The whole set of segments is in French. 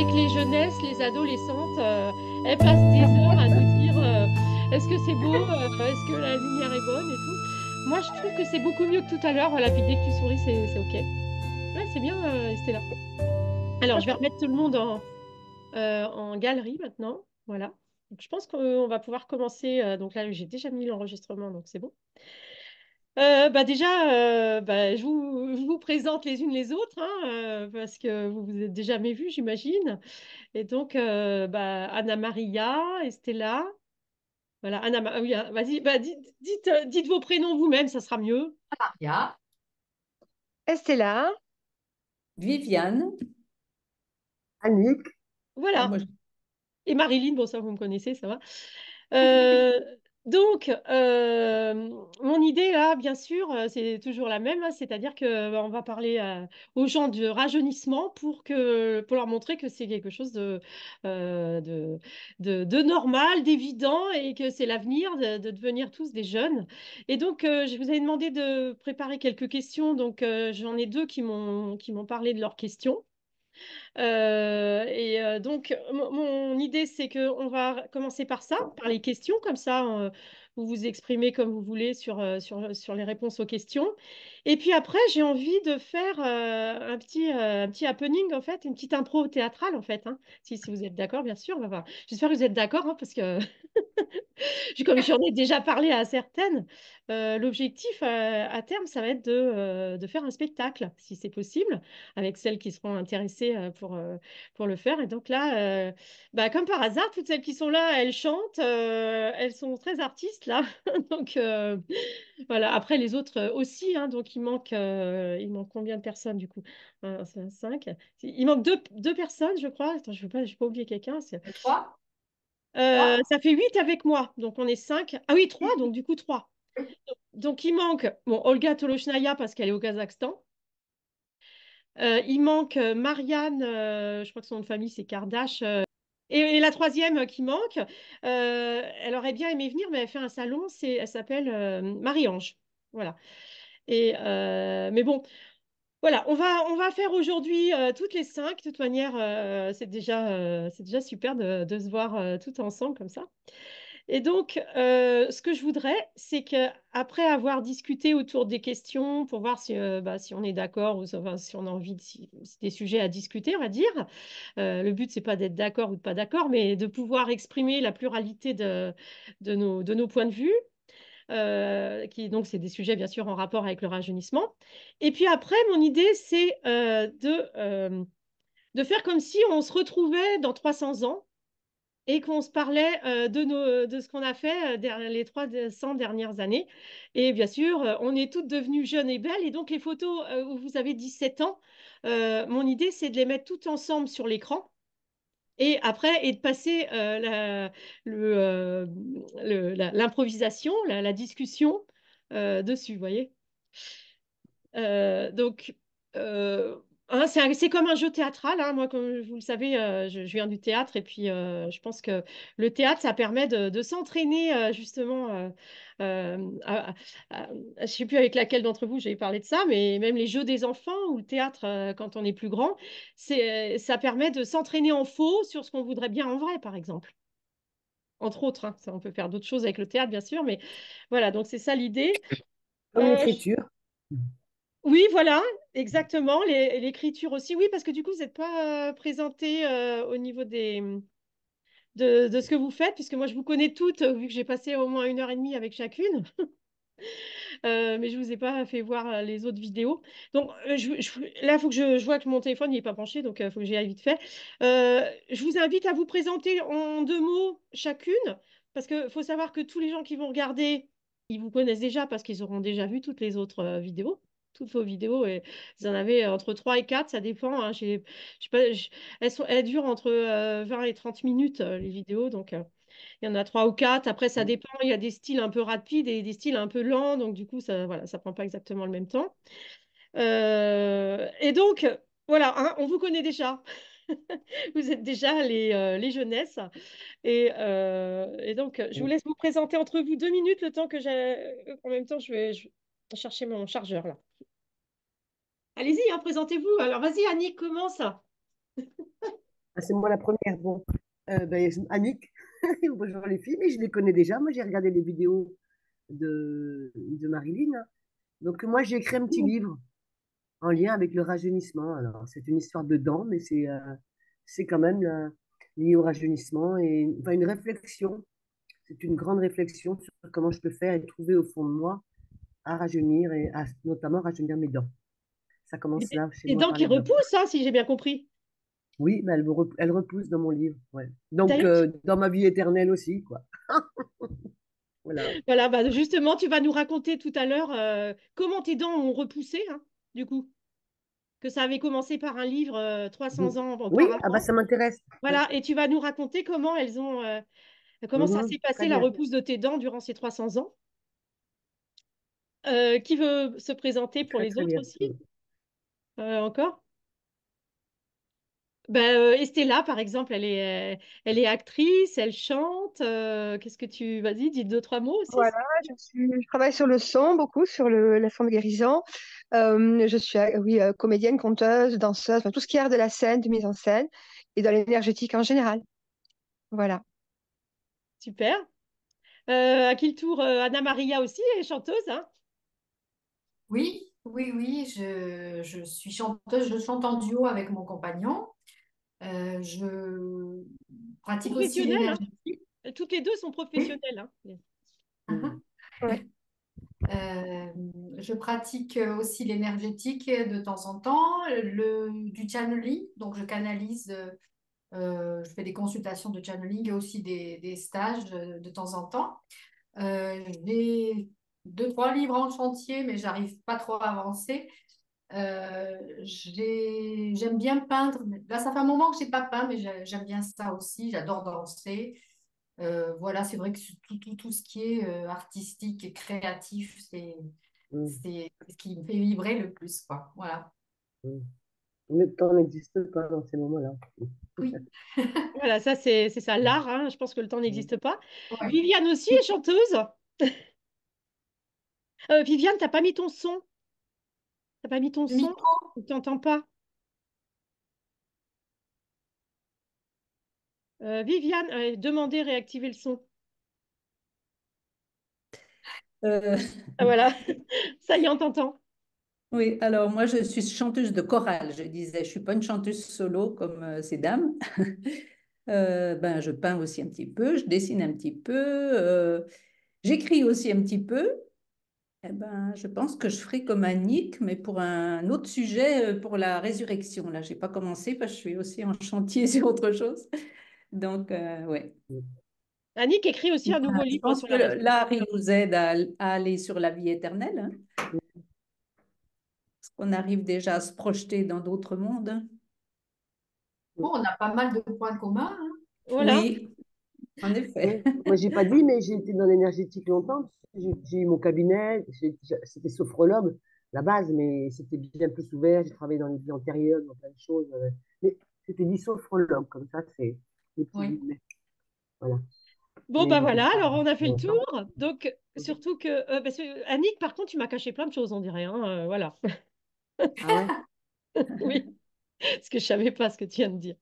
que les jeunesses, les adolescentes, elles passent des heures à nous dire est-ce que c'est beau, est-ce que la lumière est bonne et tout. Moi, je trouve que c'est beaucoup mieux que tout à l'heure. Voilà, puis dès que tu souris, c'est OK. Ouais, c'est bien, Estella. Alors, je vais remettre tout le monde en galerie maintenant. Voilà. Donc, je pense qu'on va pouvoir commencer. Donc là, j'ai déjà mis l'enregistrement, donc c'est bon. Bah déjà, je vous présente les unes les autres, hein, parce que vous vous êtes déjà jamais vus, j'imagine. Et donc, Anna Maria, Estella. Voilà, ah oui, hein, vas-y, dites vos prénoms vous-même, ça sera mieux. Maria, Estella. Viviane. Annick, Ah, Voilà. moi, Et Marilyn, bon, ça, vous me connaissez, ça va. Euh, donc, mon idée, là, bien sûr, c'est toujours la même, hein, c'est-à-dire que on va parler aux gens du rajeunissement pour leur montrer que c'est quelque chose euh, de, de normal, d'évident, et que c'est l'avenir de devenir tous des jeunes. Et donc, je vous avais demandé de préparer quelques questions, donc j'en ai deux qui m'ont parlé de leurs questions. Donc, mon idée, c'est qu'on va commencer par ça, par les questions, comme ça, vous vous exprimez comme vous voulez sur les réponses aux questions. Et puis après, j'ai envie de faire un petit happening, en fait, une petite impro théâtrale, en fait, hein. Si vous êtes d'accord, bien sûr. On va voir. J'espère que vous êtes d'accord, hein, parce que comme j'en ai déjà parlé à certaines, l'objectif à terme, ça va être de faire un spectacle, si c'est possible, avec celles qui seront intéressées pour le faire. Et donc là, comme par hasard, toutes celles qui sont là, elles chantent, elles sont très artistes là. Donc voilà, après les autres aussi, hein, donc il manque combien de personnes du coup? C'est 5. Il manque deux personnes, je crois. Attends, je veux pas oublier quelqu'un. trois. Trois. Ça fait 8 avec moi, donc on est 5. Ah oui, 3, donc du coup 3. Donc il manque bon, Olga Toloshnaya parce qu'elle est au Kazakhstan. Il manque Marianne, je crois que son nom de famille c'est Kardash. Et la troisième qui manque, elle aurait bien aimé venir, mais elle fait un salon, elle s'appelle Marie-Ange. Voilà. Mais bon, voilà, on va faire aujourd'hui toutes les 5. De toute manière, c'est déjà super de se voir tout ensemble comme ça. Et donc, ce que je voudrais, c'est qu'après avoir discuté autour des questions pour voir si on est d'accord ou enfin, si on a envie si c'est des sujets à discuter, on va dire. Le but, c'est pas d'être d'accord ou de pas d'accord, mais de pouvoir exprimer la pluralité de nos points de vue. Donc, c'est des sujets, bien sûr, en rapport avec le rajeunissement. Et puis après, mon idée, c'est de faire comme si on se retrouvait dans 300 ans et qu'on se parlait de ce qu'on a fait les 300 dernières années. Et bien sûr, on est toutes devenues jeunes et belles. Et donc, les photos où vous avez 17 ans, mon idée, c'est de les mettre toutes ensemble sur l'écran. Et après, et de passer l'improvisation, la discussion dessus, vous voyez? Donc, euh, hein, c'est comme un jeu théâtral, hein. Moi, comme vous le savez, je viens du théâtre et puis je pense que le théâtre, ça permet de s'entraîner justement. Je ne sais plus avec laquelle d'entre vous j'ai parlé de ça, mais même les jeux des enfants ou le théâtre quand on est plus grand, ça permet de s'entraîner en faux sur ce qu'on voudrait bien en vrai, par exemple. Entre autres, hein. Ça, on peut faire d'autres choses avec le théâtre, bien sûr, mais voilà, donc c'est ça l'idée. comme Euh, l'écriture. Oui, voilà, exactement. L'écriture aussi, oui, parce que du coup, vous n'êtes pas présenté au niveau de ce que vous faites, puisque moi, je vous connais toutes, vu que j'ai passé au moins 1 heure et demie avec chacune. Mais je ne vous ai pas fait voir les autres vidéos. Donc là, il faut que je vois que mon téléphone n'est pas branché, donc il faut que j'y aille vite fait. Je vous invite à vous présenter en 2 mots chacune, parce qu'il faut savoir que tous les gens qui vont regarder, ils vous connaissent déjà parce qu'ils auront déjà vu toutes les autres vidéos. Toutes vos vidéos, et vous en avez entre 3 et 4, ça dépend, hein. Je sais pas, elles durent entre 20 et 30 minutes, les vidéos, donc il y en a 3 ou 4. Après, ça dépend. Il y a des styles un peu rapides et des styles un peu lents. Donc, du coup, ça, voilà, ça prend pas exactement le même temps. Et donc, voilà, hein, on vous connaît déjà. Vous êtes déjà les jeunesses. Et donc, je vous laisse vous présenter entre vous 2 minutes, le temps que j'ai. En même temps, je vais chercher mon chargeur là. Allez-y, hein, présentez-vous. Alors, vas-y, Annick, commence. Ah, c'est moi la première. Bon, Annick, bonjour les filles, mais je les connais déjà. Moi, j'ai regardé les vidéos de Marilyn, hein. Donc, moi, j'ai écrit un petit livre en lien avec le rajeunissement. Alors, c'est une histoire de dents, mais c'est quand même lié au rajeunissement et enfin, une réflexion. C'est une grande réflexion sur comment je peux faire et trouver au fond de moi à rajeunir et notamment rajeunir mes dents. Ça commence là, chez Les moi, dents par qui les dents. repoussent, hein, si j'ai bien compris. Oui, mais elle repousse dans mon livre. Ouais. Donc, D'ailleurs, dans ma vie éternelle aussi, quoi. Voilà. voilà, bah, justement, tu vas nous raconter tout à l'heure comment tes dents ont repoussé, hein, du coup, que ça avait commencé par un livre 300 ans Oui, ah bah auparavant. ça m'intéresse. Ouais. Voilà, et tu vas nous raconter comment elles ont, comment ça s'est Mhm, passé très la bien. repousse de tes dents durant ces 300 ans. Qui veut se présenter pour Très, les très autres bien. aussi, encore? Ben, Estella, par exemple, elle est actrice, elle chante. Qu'est-ce que tu... Vas-y, dis deux, trois mots aussi. Voilà, je travaille sur le son, beaucoup sur le son de guérison. Je suis oui, comédienne, conteuse, danseuse, enfin, tout ce qui est art de la scène, de mise en scène et dans l'énergétique en général. Voilà. Super. À qui le tour? Anna Maria aussi est chanteuse, hein? Oui, oui, oui, je suis chanteuse, je chante en duo avec mon compagnon. Je pratique aussi Professionnelle, hein? l'énergie. Toutes les deux sont Oui. professionnelles, hein? Mhm. Ouais. Euh, je pratique aussi l'énergétique de temps en temps, du channeling, donc je canalise, je fais des consultations de channeling et aussi des stages de temps en temps. J'ai deux, trois livres en chantier, mais j'arrive pas trop à avancer. J'aime bien peindre. Là, ça fait un moment que j'ai pas peint, mais j'aime bien ça aussi. J'adore danser. Voilà, c'est vrai que tout ce qui est artistique et créatif, Mhm. c'est ce qui me fait vibrer le plus, quoi. Voilà. Mhm. Le temps n'existe pas dans ces moments-là. Oui. Voilà, ça c'est ça, l'art, hein. Je pense que le temps Mhm. n'existe pas. Ouais. Viviane aussi est chanteuse. Viviane, t'as pas mis ton son. T'as pas mis ton Le son. micro. On t'entend pas. Viviane, demandez réactiver le son. Euh, Ah, voilà, ça y est, on t'entend. oui, alors moi je suis chanteuse de chorale, je disais, je suis pas une chanteuse solo comme ces dames. Ben, je peins aussi un petit peu, je dessine un petit peu, j'écris aussi un petit peu. Eh ben, je pense que je ferai comme Annick, mais pour un autre sujet, pour la résurrection. Là, j'ai pas commencé parce que je suis aussi en chantier sur autre chose. Donc, ouais. Annick écrit aussi un nouveau Je livre pense sur que la résurrection. l'art, il nous aide à aller sur la vie éternelle, hein, parce qu'on arrive déjà à se projeter dans d'autres mondes, hein. Bon, on a pas mal de points communs, hein. Voilà. Oui, en effet. Oui. Moi, j'ai pas dit, mais j'ai été dans l'énergétique longtemps. J'ai eu mon cabinet, c'était sophrologue, la base, mais c'était bien plus ouvert. J'ai travaillé dans les vies antérieures, dans plein de choses. Mais c'était dit sophrologue, comme ça, c'est des petits Oui. guillemets. Voilà. Bon, Mais bah j'étais voilà, pas alors on a fait le longtemps. tour. Donc, surtout que, parce que Annick, par contre, tu m'as caché plein de choses, on dirait, hein, voilà. Ah ouais? Oui, parce que je savais pas ce que tu viens de dire.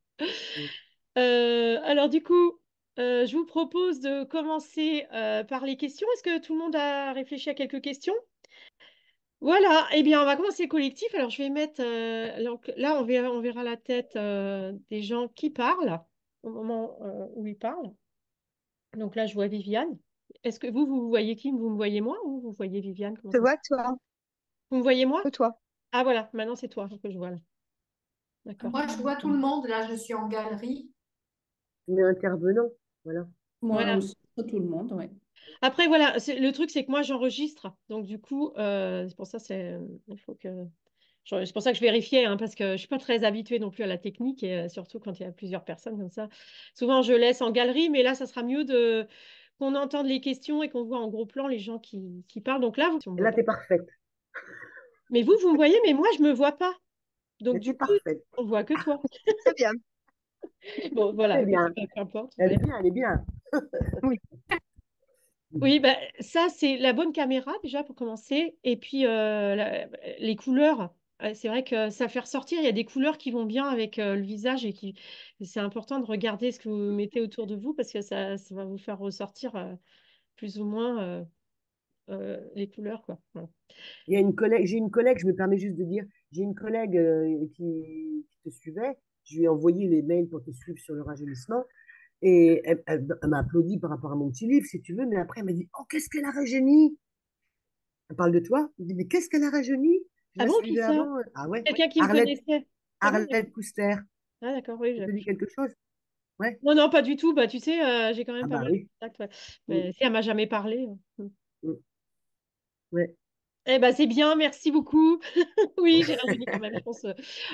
Alors, du coup, je vous propose de commencer par les questions. Est-ce que tout le monde a réfléchi à quelques questions? Voilà, eh bien, on va commencer le collectif. Alors, je vais mettre, donc, là, on verra la tête des gens qui parlent au moment où ils parlent. Donc là, je vois Viviane. Est-ce que vous voyez qui? Vous me voyez moi ou vous voyez Viviane? Comment Je ça se... vois toi, Vous me voyez moi? que toi. Ah voilà, maintenant c'est toi que je vois là. D'accord. Moi, je vois tout le monde. Là, je suis en galerie. Mais intervenant, voilà. Moi Voilà. aussi, pas tout le monde, oui. Après, voilà, le truc, c'est que moi, j'enregistre. Donc, du coup, c'est pour ça, il faut que... C'est pour ça que je vérifiais, hein, parce que je ne suis pas très habituée non plus à la technique, et surtout quand il y a plusieurs personnes comme ça. Souvent, je laisse en galerie, mais là, ça sera mieux qu'on entende les questions et qu'on voit en gros plan les gens qui parlent. Donc là, on me Et voit là, pas. t'es parfaite. Mais vous me voyez, mais moi, je ne me vois pas. Donc, Mais t'es du coup, parfaite. on voit que toi. Très bien. Bon, voilà, Très bien. écoutez, peu importe. Elle est bien, elle est bien. Oui. Oui, ça, c'est la bonne caméra déjà pour commencer. Et puis, les couleurs. C'est vrai que ça fait ressortir, il y a des couleurs qui vont bien avec le visage c'est important de regarder ce que vous mettez autour de vous parce que ça va vous faire ressortir plus ou moins les couleurs, quoi. Voilà. Il y a une collègue, j'ai une collègue, je me permets juste de dire, j'ai une collègue qui te suivait. Je lui ai envoyé les mails pour te suivre sur le rajeunissement. Et elle m'a applaudi par rapport à mon petit livre, si tu veux, mais après, elle m'a dit, oh, qu'est-ce qu'elle a rajeuni? Elle parle de toi. Elle dit, mais qu'est-ce qu'elle a rajeuni? Je Ah la bon, qui suivais ça? avant. Ah ouais, Quelqu'un qui me Arlette, connaissait. Ah bon, d'accord. Arlette Couster. Ah d'accord, oui. Ça te dit quelque chose? Ouais. Non, non, pas du tout. Bah, tu sais, j'ai quand même Ah pas bah mal de oui. contacts. Ouais. Mm, Mais si elle m'a jamais parlé. Mm. mm, ouais. Eh ben, c'est bien, merci beaucoup. Oui, j'ai rajeuni quand même, je pense.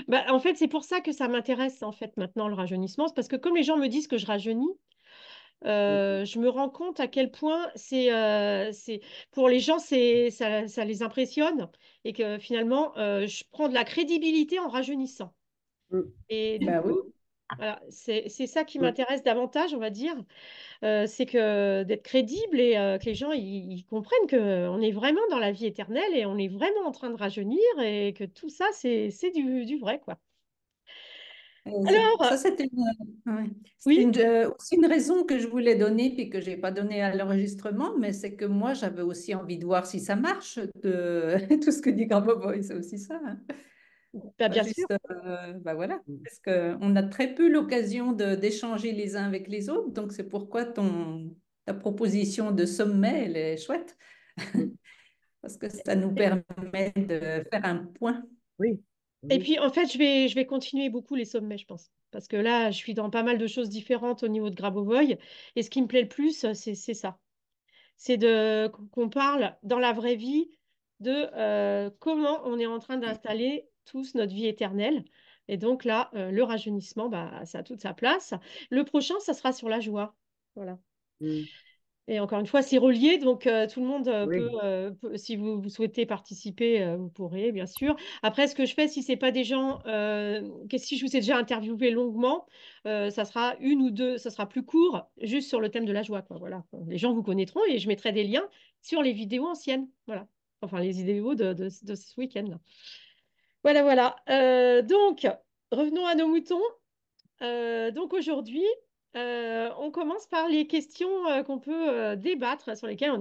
Bah, en fait, c'est pour ça que ça m'intéresse en fait maintenant le rajeunissement, c'est parce que comme les gens me disent que je rajeunis, Mm, je me rends compte à quel point pour les gens, ça les impressionne et que finalement, je prends de la crédibilité en rajeunissant. mm, Et du Ben oui. coup, voilà, c'est ça qui mm, m'intéresse davantage, on va dire. C'est que d'être crédible et que les gens ils comprennent qu'on est vraiment dans la vie éternelle et on est vraiment en train de rajeunir et que tout ça, c'est du vrai, quoi. Ça, Alors, c'était ouais. C'était oui, aussi une raison que je voulais donner, puis que je n'ai pas donné à l'enregistrement, mais c'est que moi, j'avais aussi envie de voir si ça marche, de tout ce que dit Grandboboy, c'est aussi ça. Hein. bah, Pas bien sûr. juste, bah voilà, mm, parce qu'on a très peu l'occasion d'échanger les uns avec les autres, donc c'est pourquoi ta proposition de sommet, elle est chouette, mm. parce que ça nous permet de faire un point. Oui. Et Oui. puis, en fait, je vais continuer beaucoup les sommets, je pense. Parce que là, je suis dans pas mal de choses différentes au niveau de Grabovoi. Et ce qui me plaît le plus, c'est ça. C'est qu'on parle dans la vraie vie de comment on est en train d'installer tous notre vie éternelle. Et donc là, le rajeunissement, bah, ça a toute sa place. Le prochain, ça sera sur la joie. Voilà. Mm, Et encore une fois, c'est relié, donc tout le monde oui. si vous souhaitez participer, vous pourrez, bien sûr. Après, ce que je fais, si c'est pas des gens, que si je vous ai déjà interviewé longuement, ça sera une ou deux, ça sera plus court, juste sur le thème de la joie, quoi. Voilà. Les gens vous connaîtront et je mettrai des liens sur les vidéos anciennes. Voilà. Enfin, les vidéos de ce week-end. Voilà, voilà. Donc, revenons à nos moutons. Donc aujourd'hui, on commence par les questions qu'on peut débattre, sur lesquelles on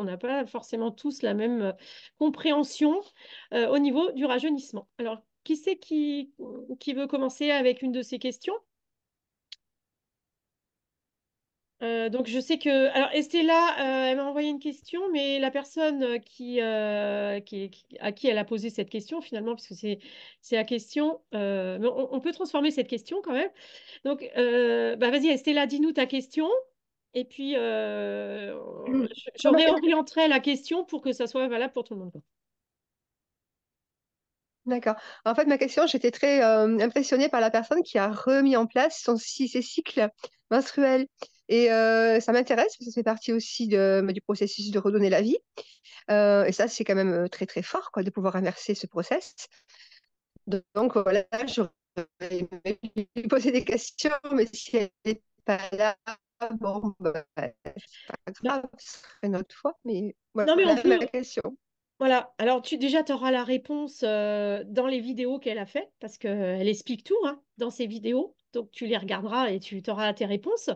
n'a pas forcément tous la même compréhension au niveau du rajeunissement. Alors, qui c'est qui veut commencer avec une de ces questions? Donc je sais que alors Estella elle m'a envoyé une question mais la personne à qui elle a posé cette question finalement puisque c'est la question mais on peut transformer cette question quand même donc bah vas-y Estella dis-nous ta question et puis je Non, ma question- réorienterai la question pour que ça soit valable pour tout le monde quoi. D'accord. En fait, ma question, j'étais très impressionnée par la personne qui a remis en place ses cycles menstruels. Et ça m'intéresse parce que ça fait partie aussi du processus de redonner la vie. Et ça, c'est quand même très, très fort quoi, de pouvoir inverser ce process. Donc, voilà, j'aurais aimé lui poser des questions, mais si elle n'est pas là, bon, bah, c'est pas Bah, grave, ce serait une autre fois. Mais non mais on voilà ma peut. question. Voilà, alors déjà, tu auras la réponse dans les vidéos qu'elle a faites, parce qu'elle explique tout hein, dans ses vidéos. Donc, tu les regarderas et tu auras tes réponses.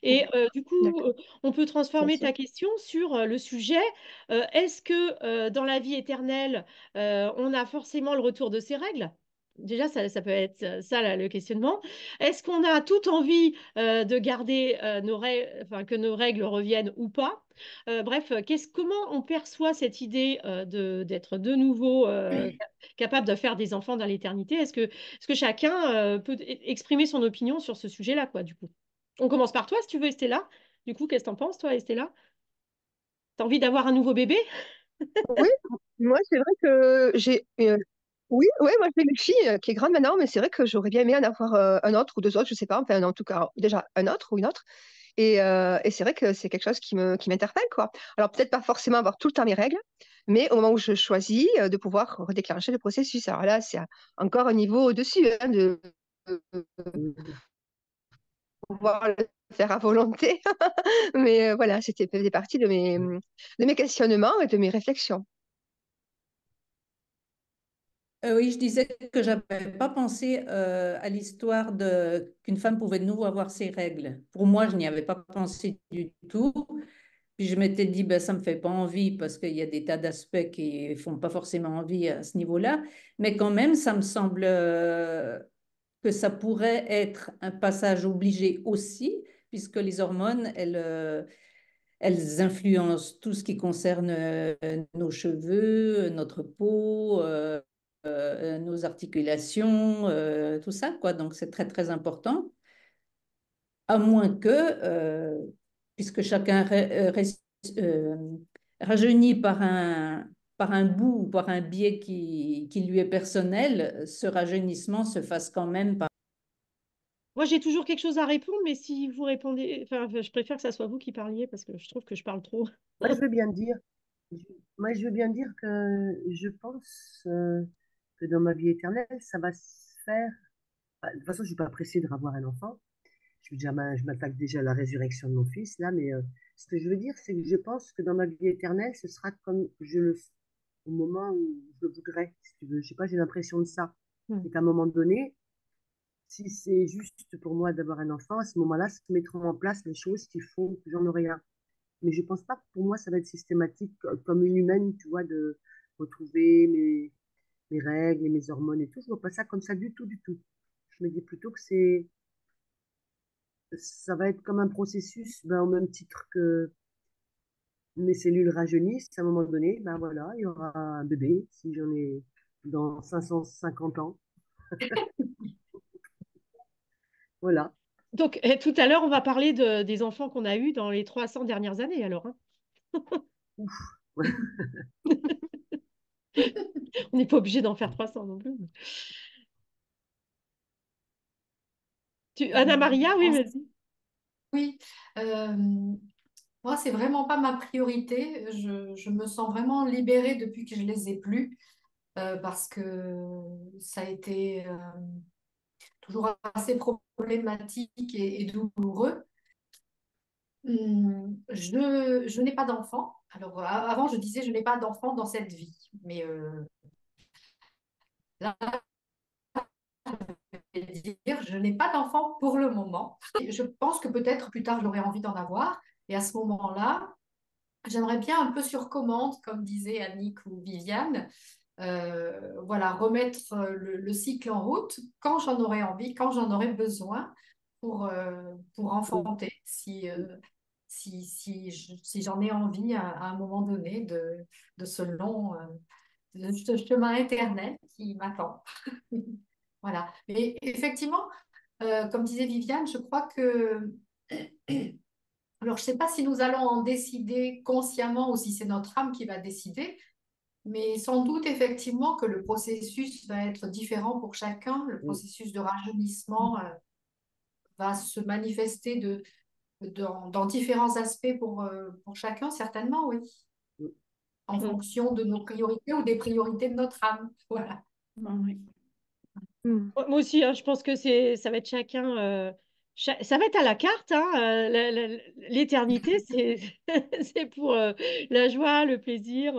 Et du coup, D'accord, on peut transformer merci. ta question sur le sujet, est-ce que dans la vie éternelle, on a forcément le retour de ses règles? Déjà, ça peut être ça là, le questionnement. Est-ce qu'on a toute envie de garder enfin, que nos règles reviennent ou pas? Bref, comment on perçoit cette idée d'être de nouveau capable de faire des enfants dans l'éternité? Est-ce que chacun peut exprimer son opinion sur ce sujet-là, quoi, du coup? On commence par toi, si tu veux, Estella. Du coup, qu'est-ce que t'en penses, toi, Estella? T'as envie d'avoir un nouveau bébé? Oui, moi, c'est vrai que j'ai. Oui, ouais, moi j'ai une fille qui est grande maintenant, mais c'est vrai que j'aurais bien aimé en avoir un autre ou deux autres, je sais pas, enfin en tout cas déjà un autre ou une autre. Et c'est vrai que c'est quelque chose qui m'interpelle, quoi. Alors peut-être pas forcément avoir tout le temps mes règles, mais au moment où je choisis de pouvoir redéclencher le processus. Alors là, c'est encore un niveau au-dessus, hein, de Mm. pouvoir le faire à volonté. Mais voilà, c'était faisait partie de mes questionnements et de mes réflexions. Oui, je disais que j'avais pas pensé à l'histoire de qu'une femme pouvait de nouveau avoir ses règles. Pour moi, je n'y avais pas pensé du tout. Puis je m'étais dit, ben, ça me fait pas envie parce qu'il y a des tas d'aspects qui font pas forcément envie à ce niveau-là. Mais quand même, ça me semble que ça pourrait être un passage obligé aussi, puisque les hormones, elles influencent tout ce qui concerne nos cheveux, notre peau, nos articulations, tout ça, quoi. Donc, c'est très, très important. À moins que, puisque chacun euh, rajeunit par un bout ou par un biais qui lui est personnel, ce rajeunissement se fasse quand même par... Moi, j'ai toujours quelque chose à répondre, mais si vous répondez, enfin, je préfère que ça soit vous qui parliez parce que je trouve que je parle trop. Moi, je veux bien dire, je- moi, je veux bien dire que je pense que dans ma vie éternelle, ça va se faire. Enfin, de toute façon, je suis pas pressée de revoir un enfant. Je m'attaque déjà à la résurrection de mon fils, là, mais ce que je veux dire, c'est que je pense que dans ma vie éternelle, ce sera comme au moment où je le voudrais, si tu veux. Je sais pas, j'ai l'impression de ça. Hmm. Et qu'à un moment donné, si c'est juste pour moi d'avoir un enfant, à ce moment-là, se mettront en place les choses qui font que j'en aurai un. Mais je pense pas que pour moi, ça va être systématique comme une humaine, tu vois, de retrouver mes règles et mes hormones et tout. Je vois pas ça comme ça du tout, du tout. Je me dis plutôt que ça va être comme un processus, ben, au même titre que mes cellules rajeunissent. À un moment donné, ben voilà, il y aura un bébé, si j'en ai dans 550 ans. Voilà. Donc, tout à l'heure, on va parler des enfants qu'on a eus dans les 300 dernières années, alors, hein. Ouf. On n'est pas obligé d'en faire 300 non plus. Anna Maria, oui, Moi, vas-y. oui, euh, moi, c'est vraiment pas ma priorité. Je me sens vraiment libérée depuis que je les ai plus, parce que ça a été toujours assez problématique et douloureux. Je n'ai pas d'enfant. Alors, avant, je disais je n'ai pas d'enfant dans cette vie. Mais là, je vais dire je n'ai pas d'enfant pour le moment. Je pense que peut-être plus tard, j'aurai envie d'en avoir. Et à ce moment-là, j'aimerais bien un peu sur commande, comme disait Annick ou Viviane, voilà, remettre le cycle en route quand j'en aurai envie, quand j'en aurai besoin pour enfanter, si j'en ai envie à un moment donné de ce long de ce chemin éternel qui m'attend. Voilà. Mais effectivement, comme disait Viviane, je crois que alors, je ne sais pas si nous allons en décider consciemment ou si c'est notre âme qui va décider, mais sans doute effectivement que le processus va être différent pour chacun. Le processus de rajeunissement va se manifester dans différents aspects pour chacun, certainement, oui, en Mm. fonction de nos priorités ou des priorités de notre âme. Voilà. Oui. Hmm. Moi aussi, hein, je pense que ça va être chacun, ça va être à la carte, hein, l'éternité, c'est c'est pour la joie, le plaisir,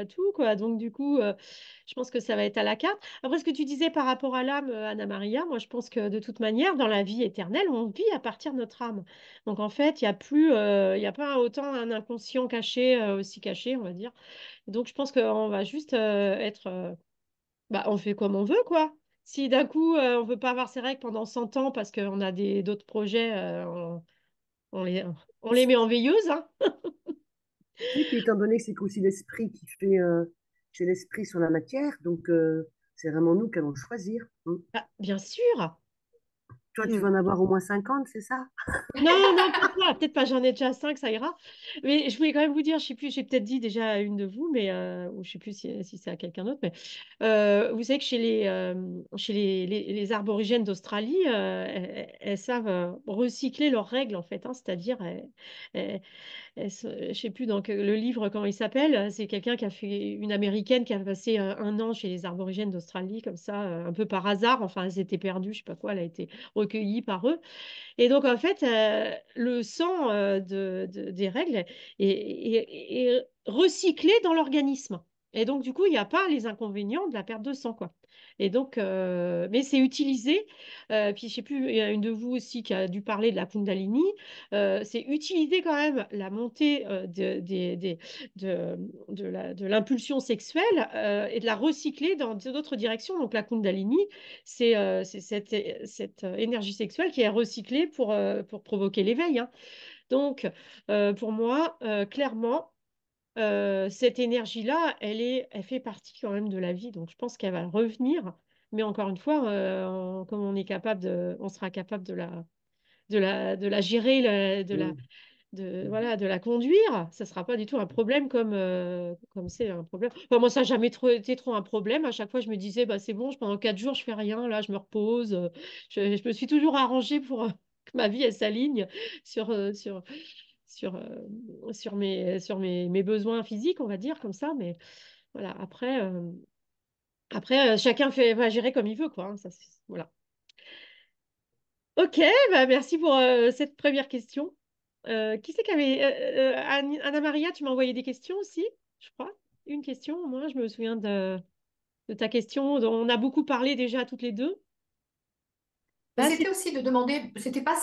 tout, quoi. Donc, du coup, je pense que ça va être à la carte. Après, ce que tu disais par rapport à l'âme, Anna Maria, moi, je pense que de toute manière, dans la vie éternelle, on vit à partir de notre âme. Donc, en fait, il n'y a plus, il y a pas autant un inconscient caché, aussi caché, on va dire. Donc, je pense qu'on va juste être. Bah, on fait comme on veut, quoi. Si d'un coup, on veut pas avoir ses règles pendant 100 ans parce qu'on a d'autres projets, on les, on les met en veilleuse, hein. Oui, puis étant donné que c'est aussi l'esprit qui fait, c'est l'esprit sur la matière, donc c'est vraiment nous qui allons choisir. Ah, bien sûr. Toi, tu Hmm. vas en avoir au moins 50, c'est ça? Non, non, peut-être pas, j'en ai déjà 5, ça ira. Mais je voulais quand même vous dire, je sais plus, j'ai peut-être dit déjà à une de vous, mais ou je sais plus si c'est à quelqu'un d'autre, mais vous savez que chez les aborigènes d'Australie, elles savent recycler leurs règles, en fait, hein, c'est-à-dire, je sais plus donc le livre comment il s'appelle. C'est quelqu'un qui a fait une américaine qui a passé un an chez les aborigènes d'Australie comme ça, un peu par hasard. Enfin, elle s'était perdue, je sais pas quoi. Elle a été recueillie par eux. Et donc en fait, le sang des règles est recyclé dans l'organisme. Et donc, du coup, il n'y a pas les inconvénients de la perte de sang, quoi. Et donc, mais c'est utilisé. Puis, je sais plus, il y a une de vous aussi qui a dû parler de la Kundalini. C'est utiliser quand même la montée de l'impulsion sexuelle et de la recycler dans d'autres directions. Donc, la Kundalini, c'est cette énergie sexuelle qui est recyclée pour provoquer l'éveil, hein. Donc, pour moi, clairement, cette énergie-là, elle fait partie quand même de la vie. Donc, je pense qu'elle va revenir. Mais encore une fois, comme on sera capable de la gérer, Mm. voilà, de la conduire, ça ne sera pas du tout un problème comme c'est un problème. Enfin, moi, ça n'a jamais été trop un problème. À chaque fois, je me disais, bah, c'est bon, pendant 4 jours, je fais rien. Là, je me repose. Je me suis toujours arrangée pour que ma vie, elle s'aligne sur, euh, sur, sur mes besoins physiques, on va dire, comme ça. Mais voilà, après, chacun va gérer comme il veut, quoi, hein, ça, voilà. Ok, bah merci pour cette première question. Qui c'est qui avait... Anna Maria, tu m'as envoyé des questions aussi, je crois. Une question, moi, je me souviens de ta question dont on a beaucoup parlé déjà toutes les deux. Mais Ah, c'était aussi de demander, c'était pas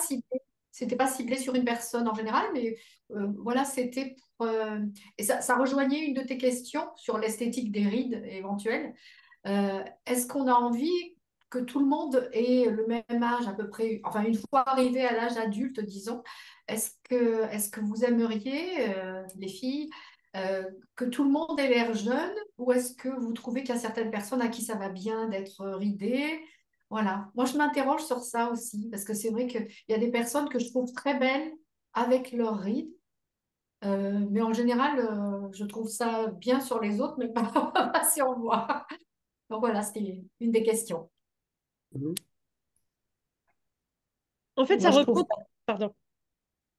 ciblé sur une personne en général, mais voilà, c'était et ça rejoignait une de tes questions sur l'esthétique des rides éventuelles. Est-ce qu'on a envie que tout le monde ait le même âge à peu près, enfin une fois arrivé à l'âge adulte, disons, est-ce que vous aimeriez, les filles, que tout le monde ait l'air jeune, ou est-ce que vous trouvez qu'il y a certaines personnes à qui ça va bien d'être ridées? Voilà. Moi, je m'interroge sur ça aussi, parce que c'est vrai qu'il y a des personnes que je trouve très belles avec leurs rides, mais en général, je trouve ça bien sur les autres, mais pas, pas sur moi. Donc voilà, c'était une des questions. Mhm. en fait, Moi, ça reprend... Pardon.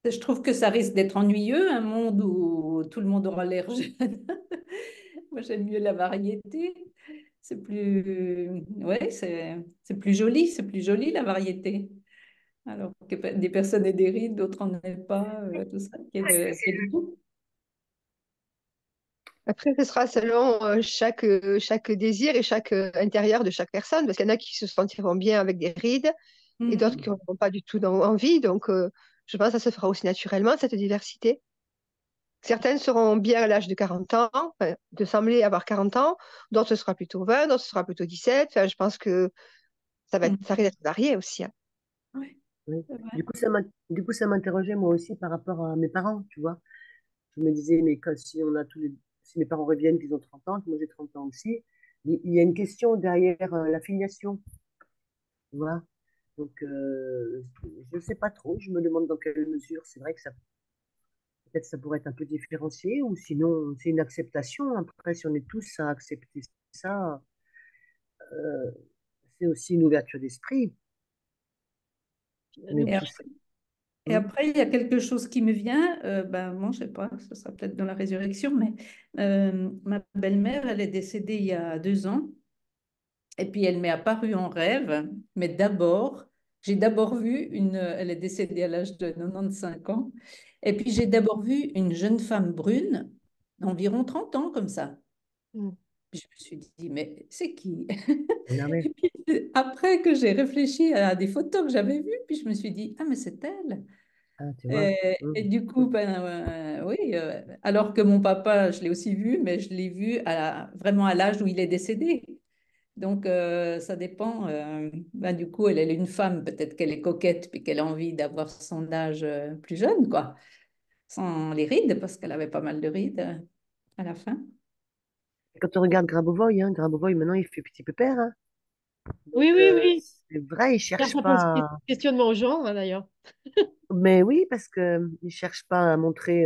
je trouve que ça risque d'être ennuyeux, un monde où tout le monde aura l'air jeune. Moi, j'aime mieux la variété. C'est plus, ouais, c'est plus joli la variété. Alors que des personnes aient des rides, d'autres en aient pas, tout ça, qu'il y ait de tout. Après, ce sera selon chaque désir et chaque intérieur de chaque personne, parce qu'il y en a qui se sentiront bien avec des rides et d'autres qui Mhm. n'auront pas du tout envie. Donc, je pense que ça se fera aussi naturellement, cette diversité. Certaines seront bien à l'âge de 40 ans, enfin, de sembler avoir 40 ans, d'autres ce sera plutôt 20, d'autres ce sera plutôt 17. Enfin, je pense que ça Mhm. risque d'être varié aussi, hein. Ouais, Oui. c'est vrai. Du coup, ça m'interrogeait moi aussi par rapport à mes parents, tu vois. Je me disais, mais si mes parents reviennent, qu'ils ont 30 ans, que moi j'ai 30 ans aussi, il y a une question derrière la filiation, tu vois. Donc, je ne sais pas trop, je me demande dans quelle mesure, c'est vrai que ça, peut-être ça pourrait être un peu différencié, ou sinon c'est une acceptation. Après, si on est tous à accepter ça, euh, c'est aussi une ouverture d'esprit. Mais Et tout ça. Et Hum, après, il y a quelque chose qui me vient, ben, moi, je sais pas, ce sera peut-être dans la résurrection, mais ma belle-mère, elle est décédée il y a 2 ans, et puis elle m'est apparue en rêve, mais j'ai d'abord vu elle est décédée à l'âge de 95 ans, et puis j'ai d'abord vu une jeune femme brune, d'environ 30 ans comme ça. Mm. Puis je me suis dit, mais c'est qui? ah ouais, Et puis après que j'ai réfléchi à des photos que j'avais vues, puis je me suis dit, ah, mais c'est elle. ah, tu vois. Et Hum, du coup, ben, oui, alors que mon papa, je l'ai aussi vu, mais je l'ai vu vraiment à l'âge où il est décédé. Donc, ça dépend. Ben, du coup, elle est une femme, peut-être qu'elle est coquette, puis qu'elle a envie d'avoir son âge plus jeune, quoi, sans les rides, parce qu'elle avait pas mal de rides à la fin. Quand on regarde Grabovoy, hein, Grabovoy, maintenant, il fait petit pépère, hein. Donc, Oui, oui, oui. c'est vrai, il Car cherche ça pose pas. questionnement aux gens, hein, d'ailleurs. Mais oui, parce que il cherche pas à montrer.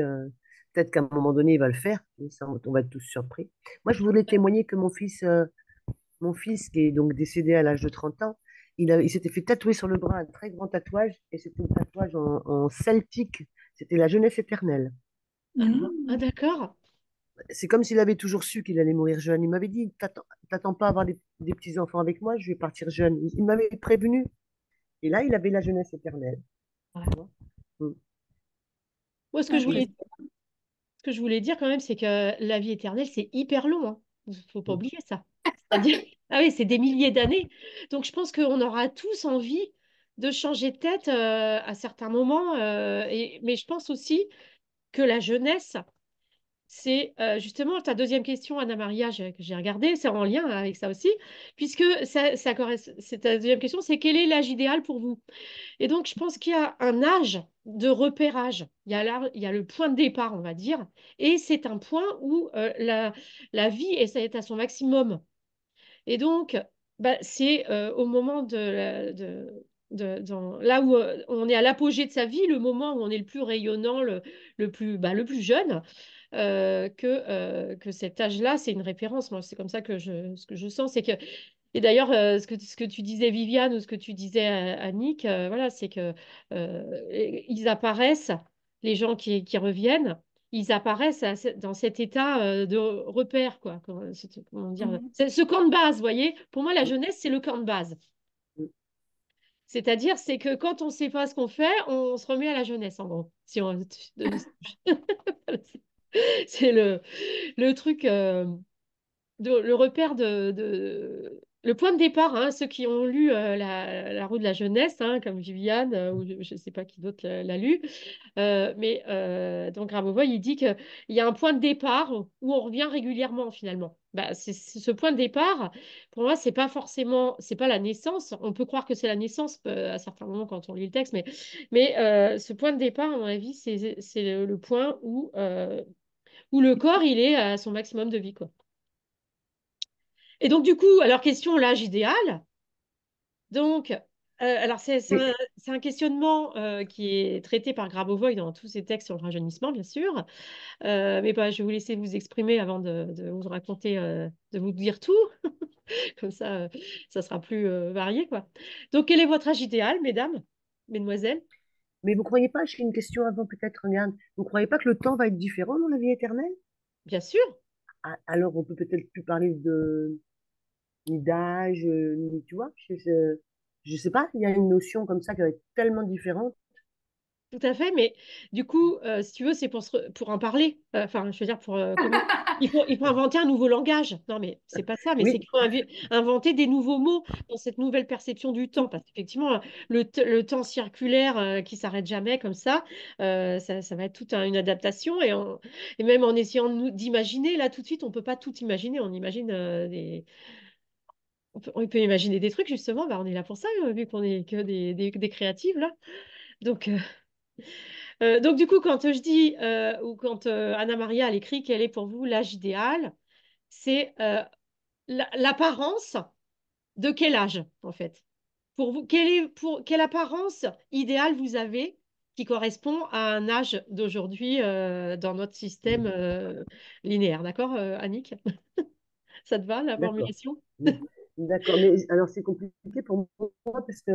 Peut-être qu'à un moment donné, il va le faire. Et ça, on va être tous surpris. Moi, je voulais témoigner que mon fils, qui est donc décédé à l'âge de 30 ans, il s'était fait tatouer sur le bras un très grand tatouage, et c'était un tatouage en celtique. C'était la jeunesse éternelle. Tu vois. Ah, Mhm. d'accord. C'est comme s'il avait toujours su qu'il allait mourir jeune. Il m'avait dit, t'attends pas à avoir des petits-enfants avec moi, je vais partir jeune. Il m'avait prévenu. Et là, il avait la jeunesse éternelle. Tu vois. Mm. Moi, Ah, ce que je voulais dire quand même, c'est que la vie éternelle, c'est hyper long, hein. Il ne faut pas oublier ça. C'est-à-dire, ah oui, c'est des milliers d'années. Donc, je pense qu'on aura tous envie de changer de tête à certains moments. Mais je pense aussi que la jeunesse, c'est justement ta deuxième question, Anna-Maria, que j'ai regardé, c'est en lien avec ça aussi, puisque c'est ta deuxième question, c'est quel est l'âge idéal pour vous? Et donc, je pense qu'il y a un âge de repérage. Il y a le point de départ, on va dire, et c'est un point où la vie est à son maximum. Et donc, bah, c'est au moment là où on est à l'apogée de sa vie, le moment où on est le plus rayonnant, le plus jeune, que cet âge-là, c'est une référence. Moi, c'est comme ça ce que je sens, c'est que et d'ailleurs, ce que tu disais, Viviane, ou ce que tu disais à Nick, voilà, c'est que ils apparaissent, les gens qui reviennent, ils apparaissent dans cet état de repère, quoi. Comment dire, Mhm. c'est ce camp de base, vous voyez. Pour moi, la jeunesse, c'est le camp de base. C'est-à-dire, c'est que quand on ne sait pas ce qu'on fait, on se remet à la jeunesse, en gros. Si on... C'est le truc. Le repère le point de départ, hein, ceux qui ont lu la roue de la jeunesse, hein, comme Viviane, ou je ne sais pas qui d'autre l'a lu, donc Grabovoi, il dit qu'il y a un point de départ où on revient régulièrement finalement. Bah, c'est ce point de départ, pour moi, c'est pas forcément, c'est pas la naissance. On peut croire que c'est la naissance à certains moments quand on lit le texte, mais ce point de départ, à mon avis, c'est le point où le corps, il est à son maximum de vie, quoi. Et donc, du coup, alors, question, l'âge idéal. Donc, alors, Mais, c'est un questionnement qui est traité par Grabovoi dans tous ses textes sur le rajeunissement, bien sûr. Mais bah, je vais vous laisser vous exprimer avant de vous raconter, de vous dire tout. Comme ça sera plus varié, quoi. Donc, quel est votre âge idéal, mesdames, mesdemoiselles? mais vous croyez pas, j'ai une question avant peut-être, regarde, vous croyez pas que le temps va être différent dans la vie éternelle? Bien sûr. Ah, alors on peut peut-être plus parler ni d'âge, ni, tu vois, je sais pas, il y a une notion comme ça qui va être tellement différente. Tout à fait, mais du coup, si tu veux, c'est pour en parler. Enfin, je veux dire, il faut inventer un nouveau langage. Non, mais c'est pas ça, mais c'est Oui, qu'il faut inventer des nouveaux mots dans cette nouvelle perception du temps. Parce qu'effectivement, le temps circulaire qui s'arrête jamais comme ça va être toute une adaptation. Et même en essayant d'imaginer, là, tout de suite, on peut pas tout imaginer. On imagine on peut imaginer des trucs, justement. Bah, on est là pour ça, vu qu'on est que des créatives, là. Donc, donc, du coup, quand je dis, ou quand Anna Maria elle écrit quel est pour vous l'âge idéal, c'est l'apparence de quel âge, en fait? Pour vous, quelle apparence idéale vous avez qui correspond à un âge d'aujourd'hui dans notre système linéaire, d'accord, Annick? Ça te va, la d'accord. formulation? Oui, d'accord, mais alors c'est compliqué pour moi parce que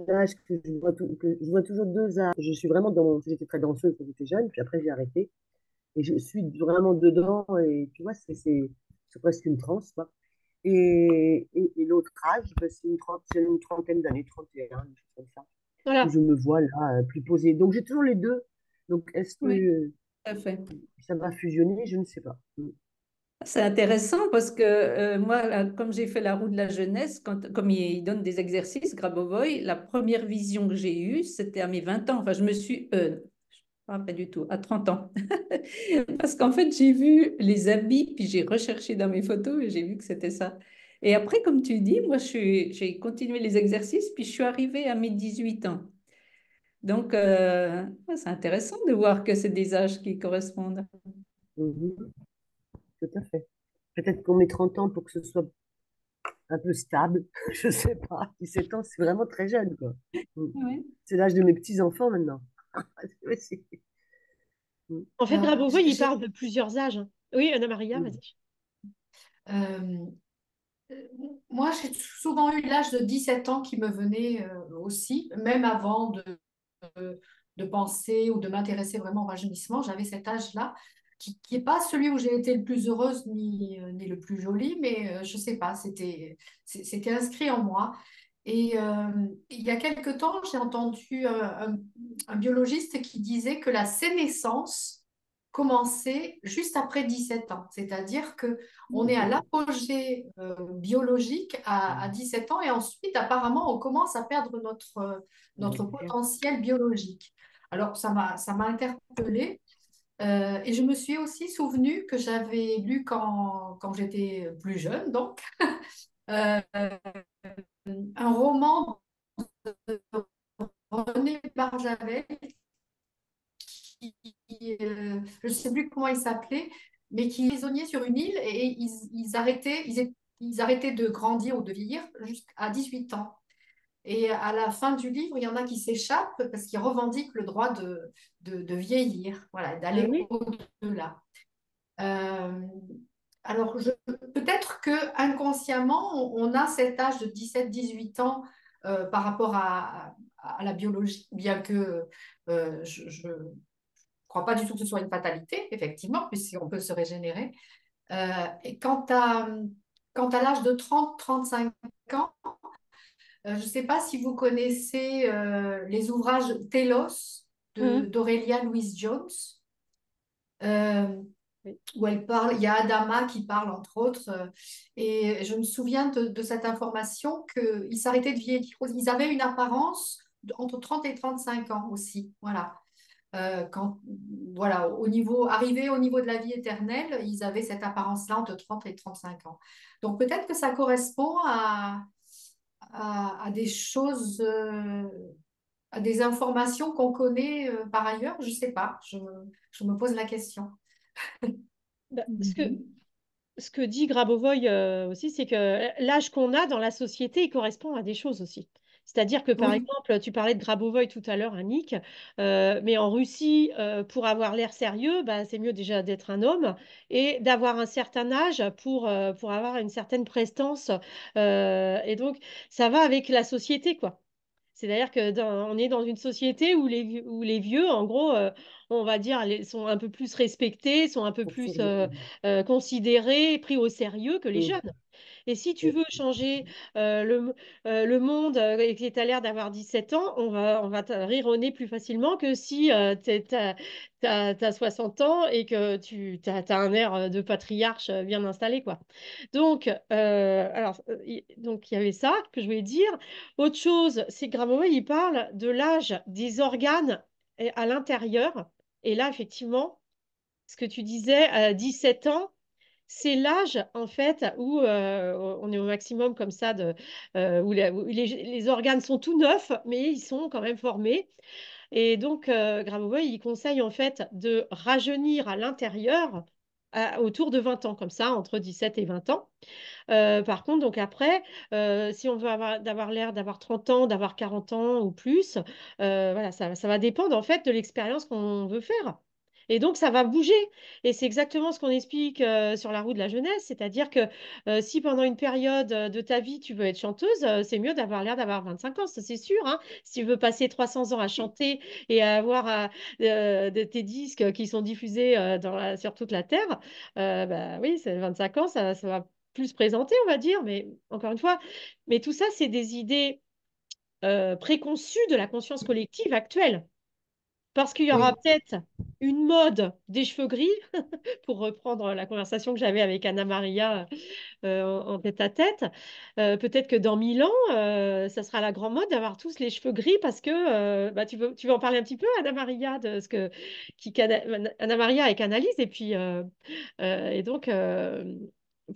l'âge que que je vois toujours deux âges. Je suis vraiment j'étais très danseuse quand j'étais jeune, puis après j'ai arrêté. Et je suis vraiment dedans, et tu vois, c'est presque une transe, quoi. Et l'autre âge, ben, c'est une trentaine d'années, 31, des choses comme ça, où Voilà. je me vois là, plus posée. Donc j'ai toujours les deux. Donc est-ce que Oui, tout à fait. ça va fusionner? Je ne sais pas. C'est intéressant parce que moi, là, comme j'ai fait la roue de la jeunesse, comme il donne des exercices, Grabovoi, la première vision que j'ai eue, c'était à mes 20 ans. Enfin, pas du tout, à 30 ans. Parce qu'en fait, j'ai vu les habits, puis j'ai recherché dans mes photos et j'ai vu que c'était ça. Et après, comme tu dis, moi, j'ai continué les exercices, puis je suis arrivée à mes 18 ans. Donc, ouais, c'est intéressant de voir que c'est des âges qui correspondent. Mhm, tout à fait. Peut-être qu'on met 30 ans pour que ce soit un peu stable. Je ne sais pas. 17 ans, c'est vraiment très jeune, quoi. Mm. Oui. C'est l'âge de mes petits-enfants maintenant. Ouais, mm. En fait, Alors, Grabovoi, il parle de plusieurs âges, hein. Oui, Anna Maria, Mm. vas-y. euh, moi, j'ai souvent eu l'âge de 17 ans qui me venait aussi, même avant de penser ou de m'intéresser vraiment au rajeunissement. J'avais cet âge-là, qui n'est pas celui où j'ai été le plus heureuse ni le plus joli, mais je ne sais pas, c'était inscrit en moi. Et il y a quelque temps, j'ai entendu un biologiste qui disait que la sénescence commencé juste après 17 ans. C'est-à-dire qu'on est à l'apogée biologique à 17 ans et ensuite, apparemment, on commence à perdre notre potentiel biologique. Alors, ça m'a interpellée. Et je me suis aussi souvenue que j'avais lu quand j'étais plus jeune, donc, euh, un roman de René Barjavel je ne sais plus comment il s'appelait, mais qui est prisonnier sur une île et ils arrêtaient de grandir ou de vieillir jusqu'à 18 ans. Et à la fin du livre, il y en a qui s'échappent parce qu'ils revendiquent le droit de vieillir, voilà, Ah d'aller oui. au-delà. Euh, alors, peut-être que inconsciemment, on a cet âge de 17-18 ans par rapport à la biologie, bien que je ne crois pas du tout que ce soit une fatalité, effectivement, puisqu'on peut se régénérer. Et quant à l'âge de 30-35 ans, je ne sais pas si vous connaissez les ouvrages Télos Mhm. d'Aurélia Louise-Jones. Euh, Oui. où elle parle, il y a Adama qui parle entre autres, et je me souviens de cette information qu'ils s'arrêtaient de vieillir. Ils avaient une apparence entre 30 et 35 ans aussi, voilà. Quand, voilà, arrivé au niveau de la vie éternelle, ils avaient cette apparence-là entre 30 et 35 ans. Donc peut-être que ça correspond à des choses, à des informations qu'on connaît par ailleurs, je ne sais pas, je me pose la question. Bah, ce que dit Grabovoi aussi, c'est que l'âge qu'on a dans la société, il correspond à des choses aussi. C'est-à-dire que, par Oui. exemple, tu parlais de Grabovoi tout à l'heure, Annick, mais en Russie, pour avoir l'air sérieux, bah, c'est mieux déjà d'être un homme et d'avoir un certain âge pour avoir une certaine prestance. Et donc, ça va avec la société, quoi. C'est-à-dire on est dans une société où les vieux, en gros, on va dire, sont un peu plus respectés, sont un peu plus considérés, pris au sérieux que les Mm. jeunes. Et si tu veux changer le monde et que tu as l'air d'avoir 17 ans, on va te rire au nez plus facilement que si tu as 60 ans et que tu as un air de patriarche bien installé, quoi. Donc, il y avait ça que je voulais dire. Autre chose, c'est que Grabovoi, il parle de l'âge des organes à l'intérieur. Et là, effectivement, ce que tu disais, à 17 ans, c'est l'âge, en fait, où on est au maximum comme ça, où les organes sont tout neufs, mais ils sont quand même formés. Et donc, Grabovoi, il conseille, en fait, de rajeunir à l'intérieur autour de 20 ans, comme ça, entre 17 et 20 ans. Par contre, donc après, si on veut d'avoir l'air d'avoir 30 ans, d'avoir 40 ans ou plus, voilà, ça va dépendre, en fait, de l'expérience qu'on veut faire. Et donc, ça va bouger. Et c'est exactement ce qu'on explique sur la roue de la jeunesse. C'est-à-dire que si pendant une période de ta vie, tu veux être chanteuse, c'est mieux d'avoir l'air d'avoir 25 ans, ça c'est sûr, hein. Si tu veux passer 300 ans à chanter et à avoir tes disques qui sont diffusés sur toute la Terre, bah oui, c'est 25 ans, ça va plus présenter, on va dire. Mais encore une fois, mais tout ça, c'est des idées préconçues de la conscience collective actuelle. Parce qu'il y aura Oui. peut-être une mode des cheveux gris, pour reprendre la conversation que j'avais avec Anna Maria en tête à tête. Peut-être que dans 1000 ans, ça sera la grande mode d'avoir tous les cheveux gris parce que bah, tu veux en parler un petit peu, Anna Maria, de ce que Anna Maria est canalise et puis et donc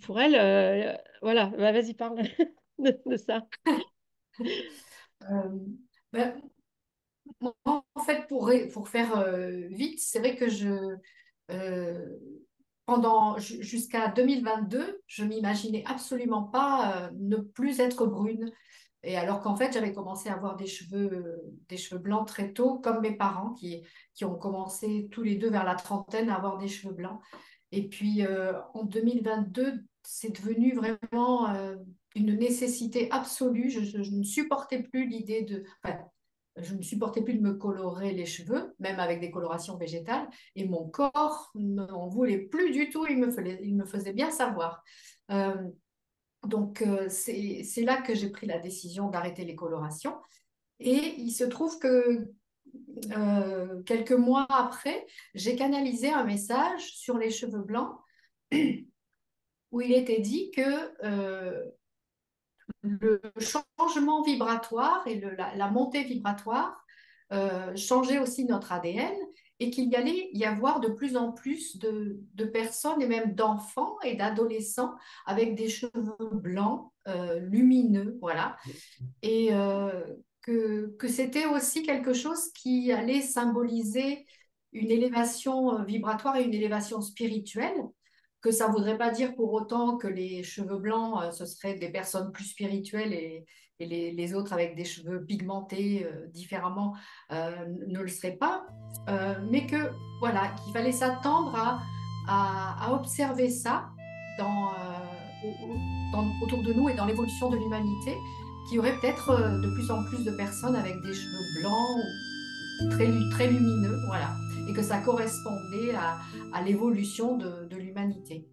pour elle, voilà, bah, vas-y parle de ça. Euh, ben, moi, en fait, pour faire vite, c'est vrai que euh, jusqu'à 2022, je m'imaginais absolument pas ne plus être brune. Et alors qu'en fait, j'avais commencé à avoir des cheveux blancs très tôt, comme mes parents qui ont commencé tous les deux vers la trentaine à avoir des cheveux blancs. Et puis en 2022, c'est devenu vraiment une nécessité absolue. Je ne supportais plus l'idée enfin, je ne supportais plus de me colorer les cheveux, même avec des colorations végétales. Et mon corps n'en voulait plus du tout. Il me faisait bien savoir. Euh, donc, c'est là que j'ai pris la décision d'arrêter les colorations. Et il se trouve que quelques mois après, j'ai canalisé un message sur les cheveux blancs où il était dit que le changement vibratoire et la montée vibratoire changeait aussi notre ADN et qu'il y allait y avoir de plus en plus de personnes et même d'enfants et d'adolescents avec des cheveux blancs lumineux, voilà. Et que c'était aussi quelque chose qui allait symboliser une élévation vibratoire et une élévation spirituelle, que ça ne voudrait pas dire pour autant que les cheveux blancs, ce seraient des personnes plus spirituelles et les autres avec des cheveux pigmentés différemment ne le seraient pas, mais que voilà, qu'il fallait s'attendre à observer ça dans, autour de nous et dans l'évolution de l'humanité, qu'il y aurait peut-être de plus en plus de personnes avec des cheveux blancs ou très lumineux, voilà, et que ça correspondait à l'évolution de l'humanité.